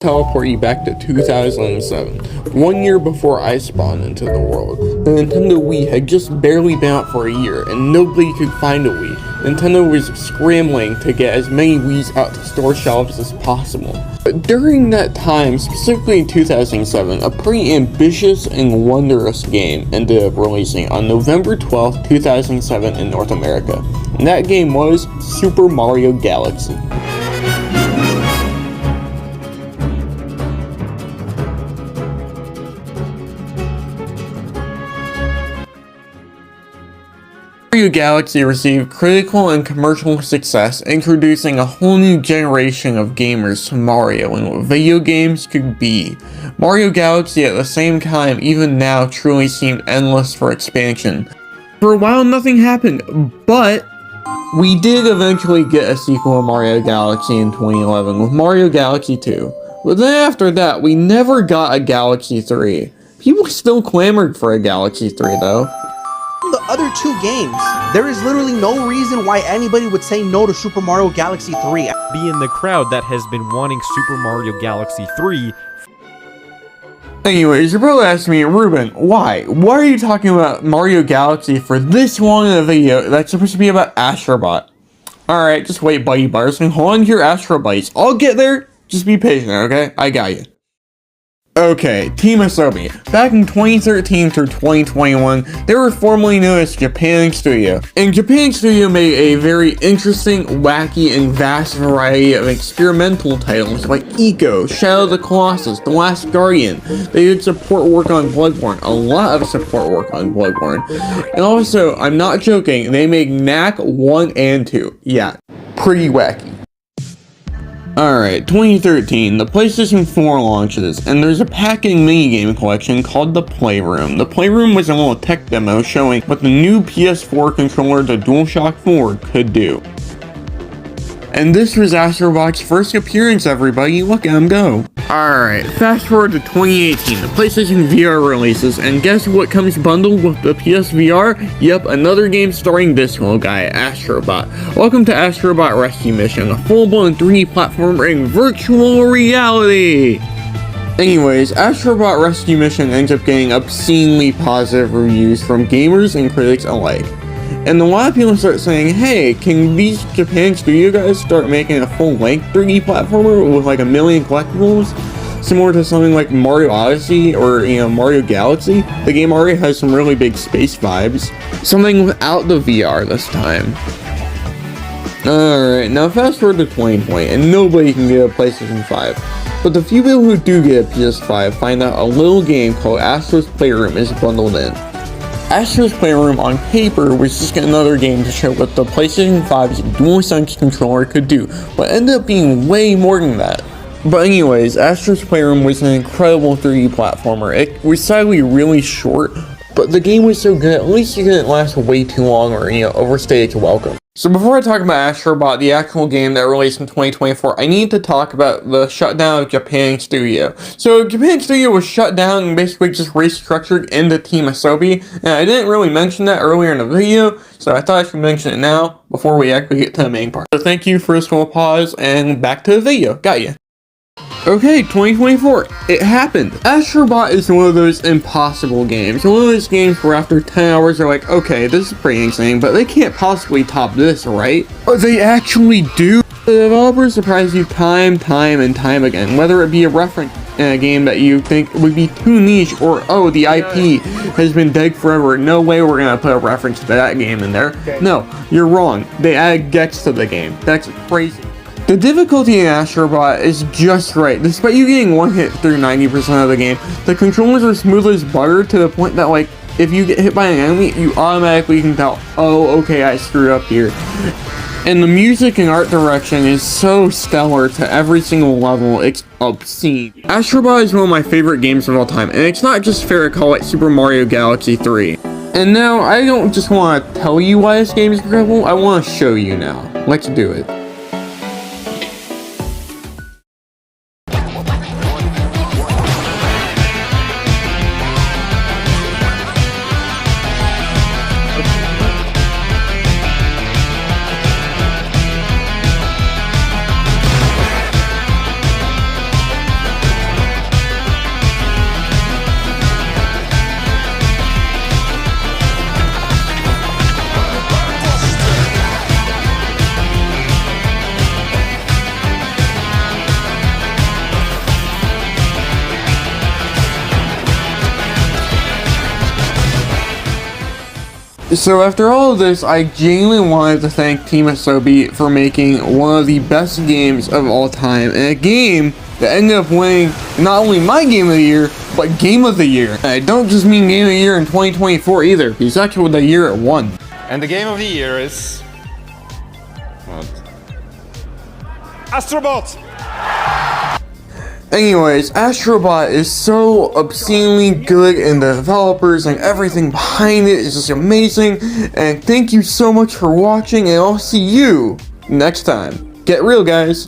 Teleport you back to 2007, 1 year before I spawned into the world. The Nintendo Wii had just barely been out for a year, and nobody could find a Wii. Nintendo was scrambling to get as many Wiis out to store shelves as possible. But during that time, specifically in 2007, a pretty ambitious and wondrous game ended up releasing on November 12th, 2007 in North America. And that game was Super Mario Galaxy. Mario Galaxy received critical and commercial success, introducing a whole new generation of gamers to Mario and what video games could be. Mario Galaxy at the same time, even now, truly seemed endless for expansion. For a while nothing happened, but we did eventually get a sequel to Mario Galaxy in 2011 with Mario Galaxy 2. But then after that, we never got a Galaxy 3. People still clamored for a Galaxy 3 though. The other two games, there is literally no reason why anybody would say no to Super Mario Galaxy 3. Be in the crowd that has been wanting Super Mario Galaxy 3. Anyways, you're probably asking me, Ruben, why? Why are you talking about Mario Galaxy for this long in a video that's supposed to be about Astro Bot? Alright, just wait, buddy bars, and hold on to your Astro Bites. I'll get there, just be patient, okay? I got you. Okay, Team Asobi. Back in 2013 through 2021, they were formerly known as Japan Studio. And Japan Studio made a very interesting, wacky, and vast variety of experimental titles like Eco, Shadow of the Colossus, The Last Guardian. They did support work on Bloodborne, a lot of support work on Bloodborne. And also, I'm not joking, they make Knack 1 and 2. Yeah, pretty wacky. Alright, 2013, the PlayStation 4 launches, and there's a packing minigame collection called the Playroom. The Playroom was a little tech demo showing what the new PS4 controller, the DualShock 4, could do. And this was Astro Bot's first appearance, everybody. Look at him go. Alright, fast forward to 2018, the PlayStation VR releases, and guess what comes bundled with the PSVR? Yep, another game starring this little guy, Astro Bot. Welcome to Astro Bot Rescue Mission, a full-blown 3D platformer in virtual reality! Anyways, Astro Bot Rescue Mission ends up getting obscenely positive reviews from gamers and critics alike. And a lot of people start saying, hey, can these Japan Studio guys start making a full-length 3D platformer with like a million collectibles? Similar to something like Mario Odyssey or, Mario Galaxy? The game already has some really big space vibes. Something without the VR this time. Alright, now fast forward to 2020, and nobody can get a PlayStation 5. But the few people who do get a PS5 find out a little game called Astro's Playroom is bundled in. Astro's Playroom on paper was just another game to show what the PlayStation 5's DualSense controller could do, but ended up being way more than that. But anyways, Astro's Playroom was an incredible 3D platformer. It was sadly really short, but the game was so good, at least it didn't last way too long or, overstay its welcome. So before I talk about Astro Bot, the actual game that released in 2024, I need to talk about the shutdown of Japan Studio. So Japan Studio was shut down and basically just restructured into Team Asobi, and I didn't really mention that earlier in the video, so I thought I should mention it now before we actually get to the main part. So thank you for this little pause, and back to the video. Got ya. Okay, 2024, it happened. Astro Bot is one of those impossible games. One of those games where after 10 hours you're like, okay, this is pretty insane, but they can't possibly top this, right? But they actually do. The developers surprise you time and time again, whether it be a reference in a game that you think would be too niche, or, oh, the IP has been dead forever, no way we're gonna put a reference to that game in there. No, you're wrong. They added Gex to the game. That's crazy. The difficulty in Astro Bot is just right. Despite you getting one hit through 90% of the game, the controllers are smooth as butter to the point that, like, if you get hit by an enemy, you automatically can tell, oh, okay, I screwed up here. And the music and art direction is so stellar to every single level, it's obscene. Astro Bot is one of my favorite games of all time, and it's not just fair to call it Super Mario Galaxy 3. And now, I don't just want to tell you why this game is incredible, I want to show you now. Let's do it. So after all of this, I genuinely wanted to thank Team Astro Bot for making one of the best games of all time, and a game that ended up winning not only my Game of the Year, but Game of the Year. And I don't just mean Game of the Year in 2024 either, because that's what the year it won. And the Game of the Year is... what? Astro Bot! Anyways, Astro Bot is so obscenely good, and the developers and everything behind it is just amazing. And thank you so much for watching, and I'll see you next time. Get real, guys.